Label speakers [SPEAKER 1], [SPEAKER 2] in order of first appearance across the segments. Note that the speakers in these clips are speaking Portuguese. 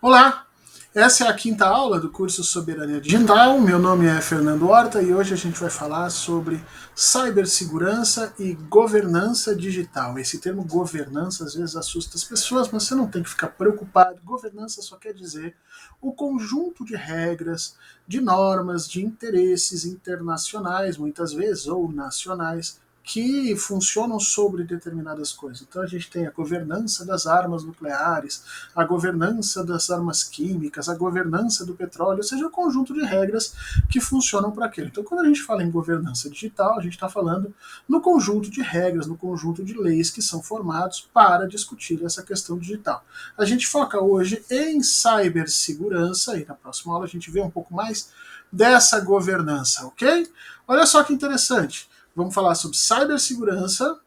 [SPEAKER 1] Olá, essa é a quinta aula do curso Soberania Digital. Meu nome é Fernando Horta e hoje a gente vai falar sobre cibersegurança e governança digital. Esse termo governança às vezes assusta as pessoas, mas você não tem que ficar preocupado. Governança só quer dizer o conjunto de regras, de normas, de interesses internacionais, muitas vezes, ou nacionais, que funcionam sobre determinadas coisas. Então a gente tem a governança das armas nucleares, a governança das armas químicas, a governança do petróleo, ou seja, o conjunto de regras que funcionam para aquilo. Então, quando a gente fala em governança digital, a gente está falando no conjunto de regras, no conjunto de leis que são formados para discutir essa questão digital. A gente foca hoje em cibersegurança, e na próxima aula a gente vê um pouco mais dessa governança, ok? Olha só que interessante. Vamos falar sobre cibersegurança.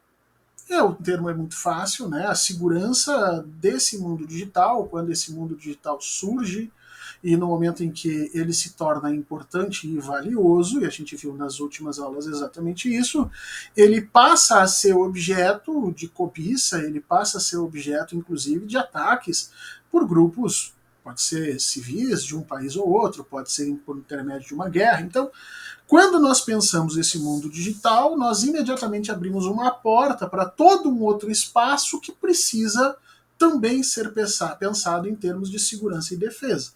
[SPEAKER 1] O termo é muito fácil, né? A segurança desse mundo digital, quando esse mundo digital surge e no momento em que ele se torna importante e valioso, e a gente viu nas últimas aulas exatamente isso, ele passa a ser objeto de cobiça, ele passa a ser objeto, inclusive, de ataques por grupos, pode ser civis de um país ou outro, pode ser por intermédio de uma guerra. Então, quando nós pensamos esse mundo digital, nós imediatamente abrimos uma porta para todo um outro espaço que precisa também ser pensado em termos de segurança e defesa.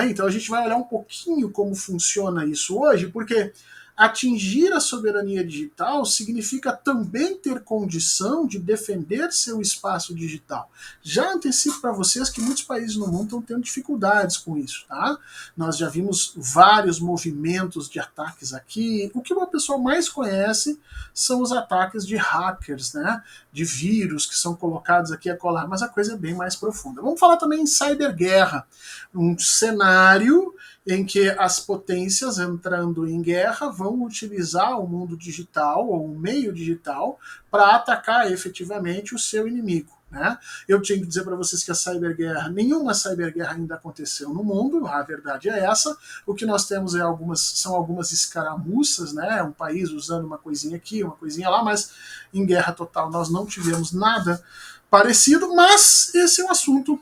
[SPEAKER 1] Então a gente vai olhar um pouquinho como funciona isso hoje, porque atingir a soberania digital significa também ter condição de defender seu espaço digital. Já antecipo para vocês que muitos países no mundo estão tendo dificuldades com isso, tá? Nós já vimos vários movimentos de ataques aqui. O que o pessoal mais conhece são os ataques de hackers, né? De vírus que são colocados aqui a colar, mas a coisa é bem mais profunda. Vamos falar também em cyberguerra, um cenário em que as potências entrando em guerra vão utilizar o mundo digital ou o meio digital para atacar efetivamente o seu inimigo. Né? Eu tinha que dizer para vocês que a cyberguerra, nenhuma cyberguerra ainda aconteceu no mundo, a verdade é essa. O que nós temos são algumas escaramuças, né? Um país usando uma coisinha aqui, uma coisinha lá, mas em guerra total nós não tivemos nada parecido, mas esse é um assunto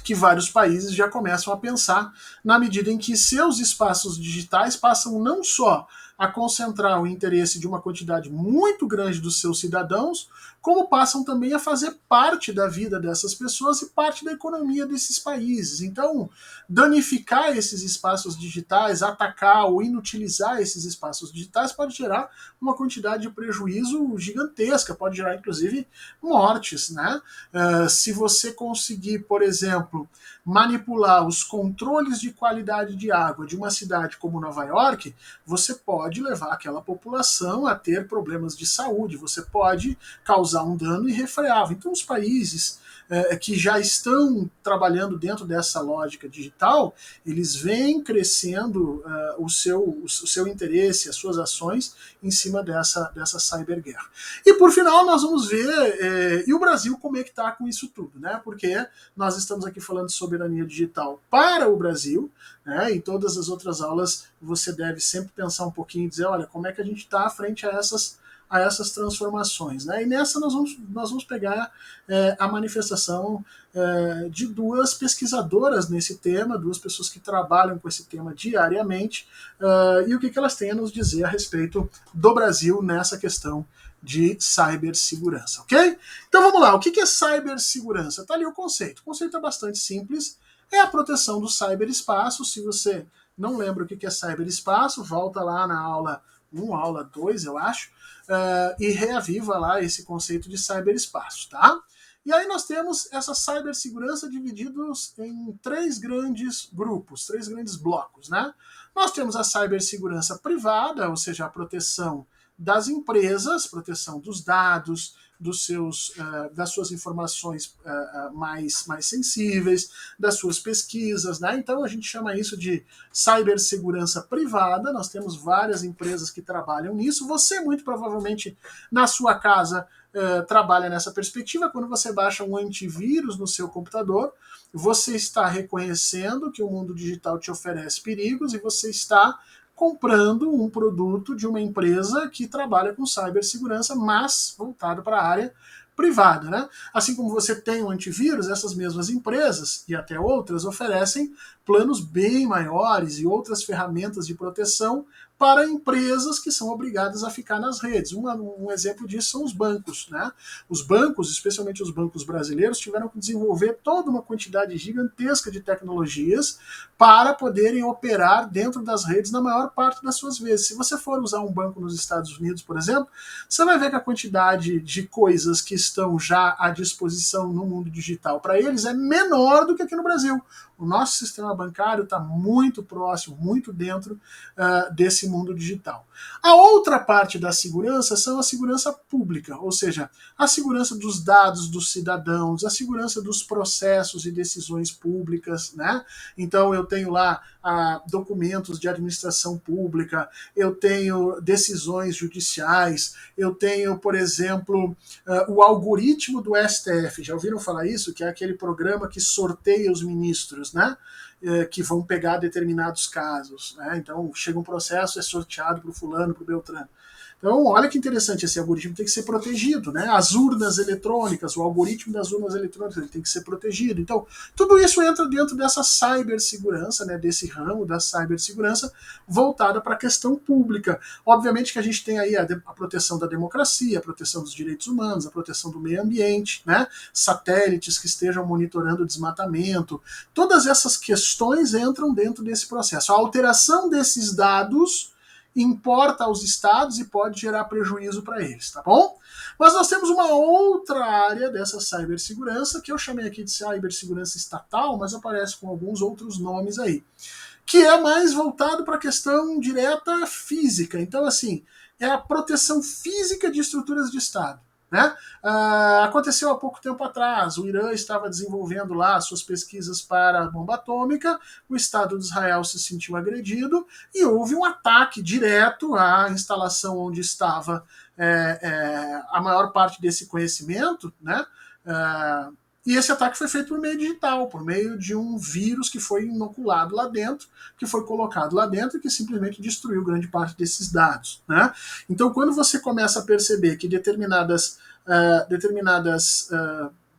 [SPEAKER 1] que vários países já começam a pensar na medida em que seus espaços digitais passam não só a concentrar o interesse de uma quantidade muito grande dos seus cidadãos, como passam também a fazer parte da vida dessas pessoas e parte da economia desses países. Então, danificar esses espaços digitais, atacar ou inutilizar esses espaços digitais pode gerar uma quantidade de prejuízo gigantesca, pode gerar inclusive mortes, né? Se você conseguir, por exemplo, manipular os controles de qualidade de água de uma cidade como Nova York, você pode levar aquela população a ter problemas de saúde, você pode causar um dano irrefreável. Então, os países que já estão trabalhando dentro dessa lógica digital, eles vêm crescendo o seu interesse, as suas ações em cima dessa cyberguerra. E por final, nós vamos ver, e o Brasil como é que está com isso tudo, né? Porque nós estamos aqui falando de soberania digital para o Brasil, né? Em todas as outras aulas você deve sempre pensar um pouquinho e dizer, olha, como é que a gente está frente a essas transformações. Né? E nessa nós vamos pegar a manifestação de duas pesquisadoras nesse tema, duas pessoas que trabalham com esse tema diariamente, e o que elas têm a nos dizer a respeito do Brasil nessa questão de cibersegurança, ok? Então vamos lá, o que é cibersegurança? Está ali o conceito. O conceito é bastante simples, é a proteção do ciberespaço. Se você não lembra o que é ciberespaço, volta lá na aula 1, aula 2, eu acho, e reaviva lá esse conceito de ciberespaço, tá? E aí nós temos essa cibersegurança divididos em três grandes grupos, três grandes blocos, né? Nós temos a cibersegurança privada, ou seja, a proteção das empresas, proteção dos dados, das suas informações mais sensíveis, das suas pesquisas, né? Então a gente chama isso de cibersegurança privada. Nós temos várias empresas que trabalham nisso. Você muito provavelmente na sua casa trabalha nessa perspectiva. Quando você baixa um antivírus no seu computador, você está reconhecendo que o mundo digital te oferece perigos e você está comprando um produto de uma empresa que trabalha com cibersegurança, mas voltado para a área privada, né? Assim como você tem um antivírus, essas mesmas empresas e até outras oferecem planos bem maiores e outras ferramentas de proteção para empresas que são obrigadas a ficar nas redes. Um exemplo disso são os bancos, né? Os bancos, especialmente os bancos brasileiros, tiveram que desenvolver toda uma quantidade gigantesca de tecnologias para poderem operar dentro das redes na maior parte das suas vezes. Se você for usar um banco nos Estados Unidos, por exemplo, você vai ver que a quantidade de coisas que estão já à disposição no mundo digital para eles é menor do que aqui no Brasil. O nosso sistema bancário está muito próximo, muito dentro desse mundo digital. A outra parte da segurança são a segurança pública, ou seja, a segurança dos dados dos cidadãos, a segurança dos processos e decisões públicas, né? Então eu tenho lá documentos de administração pública, eu tenho decisões judiciais, eu tenho, por exemplo, o algoritmo do STF. Já ouviram falar isso? Que é aquele programa que sorteia os ministros, né? Que vão pegar determinados casos, né? Então chega um processo, é sorteado para o fulano, para o Beltrano. Então, olha que interessante, esse algoritmo tem que ser protegido, né? As urnas eletrônicas, o algoritmo das urnas eletrônicas, ele tem que ser protegido. Então, tudo isso entra dentro dessa cibersegurança, né? Desse ramo da cibersegurança voltada para a questão pública. Obviamente que a gente tem aí a proteção da democracia, a proteção dos direitos humanos, a proteção do meio ambiente, né? Satélites que estejam monitorando o desmatamento. Todas essas questões entram dentro desse processo. A alteração desses dados importa aos estados e pode gerar prejuízo para eles, tá bom? Mas nós temos uma outra área dessa cibersegurança, que eu chamei aqui de cibersegurança estatal, mas aparece com alguns outros nomes aí, que é mais voltado para a questão direta física. Então, assim, é a proteção física de estruturas de Estado. Né? Aconteceu há pouco tempo atrás, o Irã estava desenvolvendo lá suas pesquisas para a bomba atômica, o Estado de Israel se sentiu agredido e houve um ataque direto à instalação onde estava a maior parte desse conhecimento, né? E esse ataque foi feito por meio digital, por meio de um vírus que foi inoculado lá dentro, que foi colocado lá dentro e que simplesmente destruiu grande parte desses dados. Né? Então, quando você começa a perceber que determinadas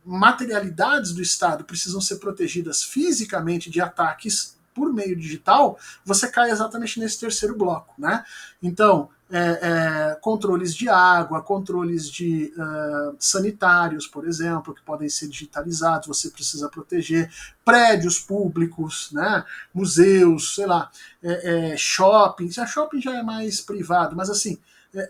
[SPEAKER 1] materialidades do Estado precisam ser protegidas fisicamente de ataques por meio digital, você cai exatamente nesse terceiro bloco. Né? Então, controles de água, controles de sanitários, por exemplo, que podem ser digitalizados, você precisa proteger prédios públicos, né, museus, sei lá, shopping. Shopping já é mais privado, mas assim,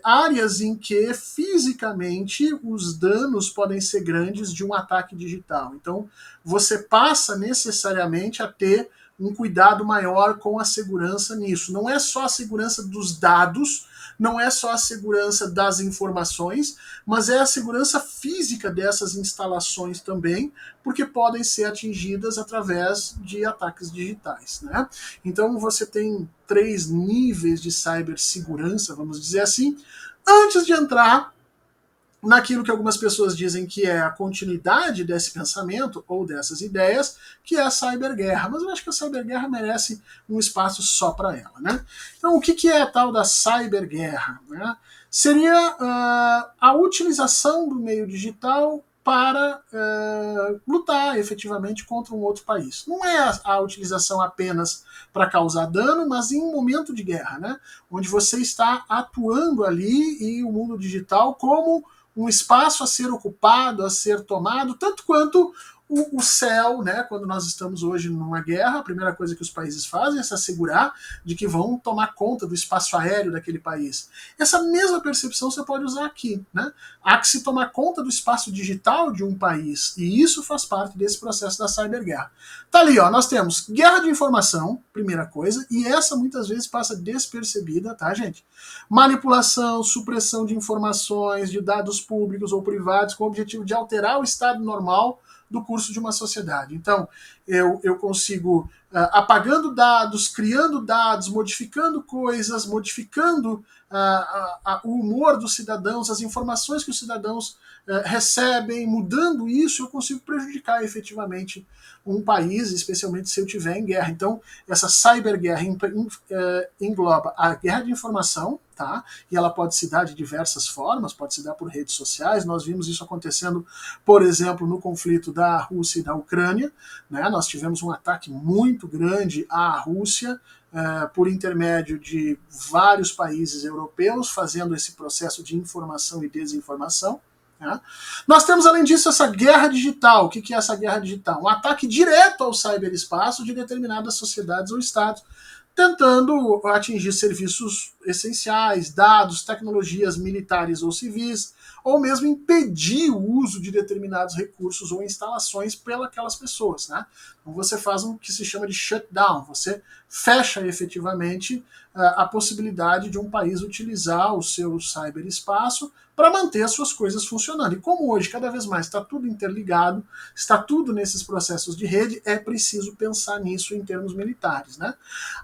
[SPEAKER 1] áreas em que fisicamente os danos podem ser grandes de um ataque digital. Então, você passa necessariamente a ter um cuidado maior com a segurança nisso. Não é só a segurança dos dados, não é só a segurança das informações, mas é a segurança física dessas instalações também, porque podem ser atingidas através de ataques digitais. Né? Então você tem 3 níveis de cibersegurança, vamos dizer assim, antes de entrar naquilo que algumas pessoas dizem que é a continuidade desse pensamento ou dessas ideias, que é a cyberguerra. Mas eu acho que a cyberguerra merece um espaço só para ela. Né? Então, o que é a tal da cyberguerra? Né? Seria a utilização do meio digital para lutar efetivamente contra um outro país. Não é a utilização apenas para causar dano, mas em um momento de guerra, né? Onde você está atuando ali e o mundo digital como um espaço a ser ocupado, a ser tomado, tanto quanto o céu, né? Quando nós estamos hoje numa guerra, a primeira coisa que os países fazem é se assegurar de que vão tomar conta do espaço aéreo daquele país. Essa mesma percepção você pode usar aqui, né? Há que se tomar conta do espaço digital de um país, e isso faz parte desse processo da cyberguerra. Tá ali, ó, nós temos guerra de informação, primeira coisa, e essa muitas vezes passa despercebida, tá, gente? Manipulação, supressão de informações, de dados públicos ou privados, com o objetivo de alterar o estado normal do curso de uma sociedade. Então, eu consigo, apagando dados, criando dados, modificando coisas, modificando o humor dos cidadãos, as informações que os cidadãos recebem, mudando isso, eu consigo prejudicar efetivamente um país, especialmente se eu estiver em guerra. Então, essa cyberguerra engloba a guerra de informação, tá? tá? E ela pode se dar de diversas formas, pode se dar por redes sociais. Nós vimos isso acontecendo, por exemplo, no conflito da Rússia e da Ucrânia, né? Nós tivemos um ataque muito grande à Rússia, por intermédio de vários países europeus, fazendo esse processo de informação e desinformação. Né? Nós temos, além disso, essa guerra digital. O que é essa guerra digital? Um ataque direto ao cyberespaço de determinadas sociedades ou estados, tentando atingir serviços essenciais, dados, tecnologias militares ou civis, ou mesmo impedir o uso de determinados recursos ou instalações pelas pessoas. Né? Então você faz o que se chama de shutdown, você fecha efetivamente a possibilidade de um país utilizar o seu cyberespaço para manter as suas coisas funcionando. E como hoje, cada vez mais, está tudo interligado, está tudo nesses processos de rede, é preciso pensar nisso em termos militares. Né?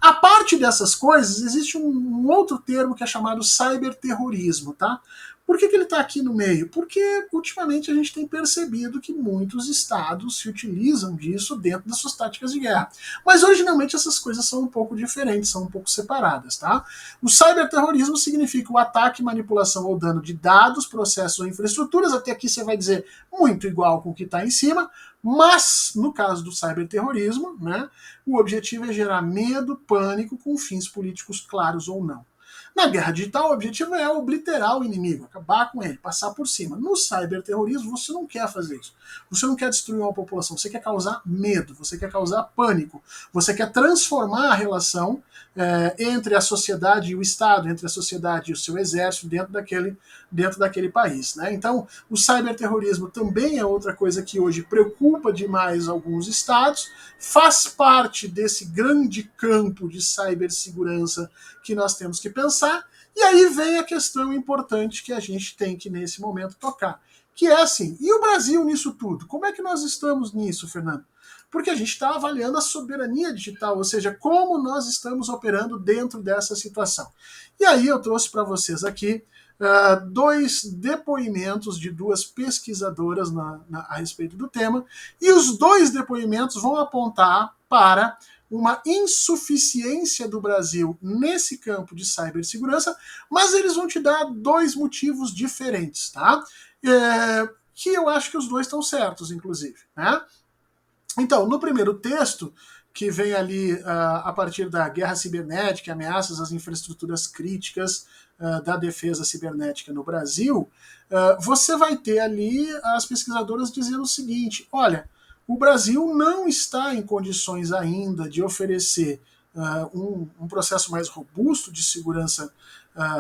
[SPEAKER 1] A parte dessas coisas, existe um outro termo que é chamado cyberterrorismo. Tá? Por que ele está aqui no meio? Porque ultimamente a gente tem percebido que muitos estados se utilizam disso dentro das suas táticas de guerra. Mas originalmente essas coisas são um pouco diferentes, são um pouco separadas. Tá? O cyberterrorismo significa o ataque, manipulação ou dano de dados, processos ou infraestruturas. Até aqui você vai dizer muito igual com o que está em cima, mas no caso do cyberterrorismo, né, o objetivo é gerar medo, pânico com fins políticos claros ou não. Na guerra digital, o objetivo é obliterar o inimigo, acabar com ele, passar por cima. No cyberterrorismo, você não quer fazer isso. Você não quer destruir uma população, você quer causar medo, você quer causar pânico, você quer transformar a relação entre a sociedade e o Estado, entre a sociedade e o seu exército dentro daquele país. Né? Então, o cyberterrorismo também é outra coisa que hoje preocupa demais alguns estados, faz parte desse grande campo de cibersegurança que nós temos que pensar, e aí vem a questão importante que a gente tem que, nesse momento, tocar, que é assim, e o Brasil nisso tudo? Como é que nós estamos nisso, Fernando? Porque a gente está avaliando a soberania digital, ou seja, como nós estamos operando dentro dessa situação. E aí eu trouxe para vocês aqui dois depoimentos de duas pesquisadoras a respeito do tema, e os dois depoimentos vão apontar para uma insuficiência do Brasil nesse campo de cibersegurança, mas eles vão te dar dois motivos diferentes, tá? Que eu acho que os dois estão certos, inclusive. Né? Então, no primeiro texto, que vem ali a partir da guerra cibernética, ameaças às infraestruturas críticas da defesa cibernética no Brasil, você vai ter ali as pesquisadoras dizendo o seguinte, olha, o Brasil não está em condições ainda de oferecer um processo mais robusto de segurança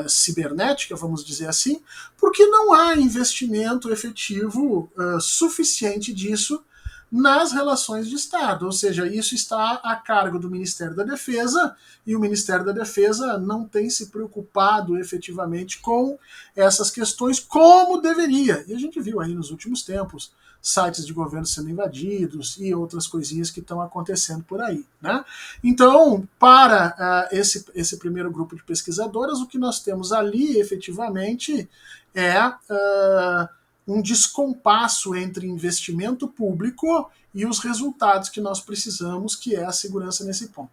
[SPEAKER 1] cibernética, vamos dizer assim, porque não há investimento efetivo suficiente disso nas relações de Estado, ou seja, isso está a cargo do Ministério da Defesa, e o Ministério da Defesa não tem se preocupado efetivamente com essas questões como deveria. E a gente viu aí nos últimos tempos sites de governo sendo invadidos e outras coisinhas que estão acontecendo por aí. Né? Então, para esse primeiro grupo de pesquisadoras, o que nós temos ali efetivamente é um descompasso entre investimento público e os resultados que nós precisamos, que é a segurança nesse ponto.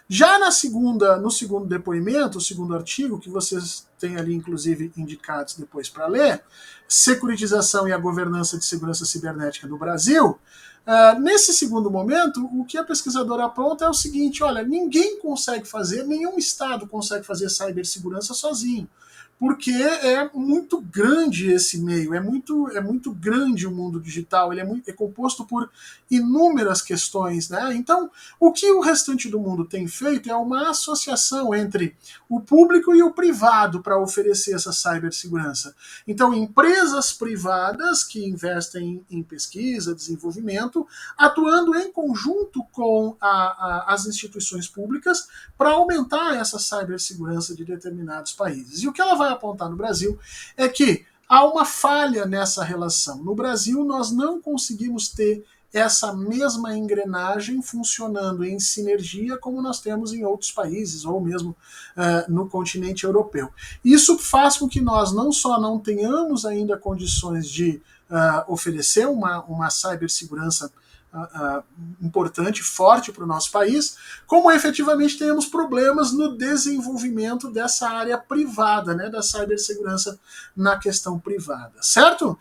[SPEAKER 1] Já no segundo depoimento, o segundo artigo, que vocês têm ali, inclusive, indicados depois para ler, Securitização e a Governança de Segurança Cibernética no Brasil, nesse segundo momento, o que a pesquisadora aponta é o seguinte, olha, ninguém consegue fazer, nenhum Estado consegue fazer cibersegurança sozinho, porque é muito grande esse meio, é muito grande o mundo digital, ele é composto por inúmeras questões. Né? Então, o que o restante do mundo tem feito é uma associação entre o público e o privado para oferecer essa cibersegurança. Então, empresas privadas que investem em pesquisa, desenvolvimento, atuando em conjunto com as instituições públicas para aumentar essa cibersegurança de determinados países. E o que ela vai apontar no Brasil é que há uma falha nessa relação. No Brasil, nós não conseguimos ter essa mesma engrenagem funcionando em sinergia como nós temos em outros países, ou mesmo no continente europeu. Isso faz com que nós não só não tenhamos ainda condições de oferecer uma cibersegurança importante, forte para o nosso país, como efetivamente temos problemas no desenvolvimento dessa área privada, né, da cibersegurança na questão privada, certo?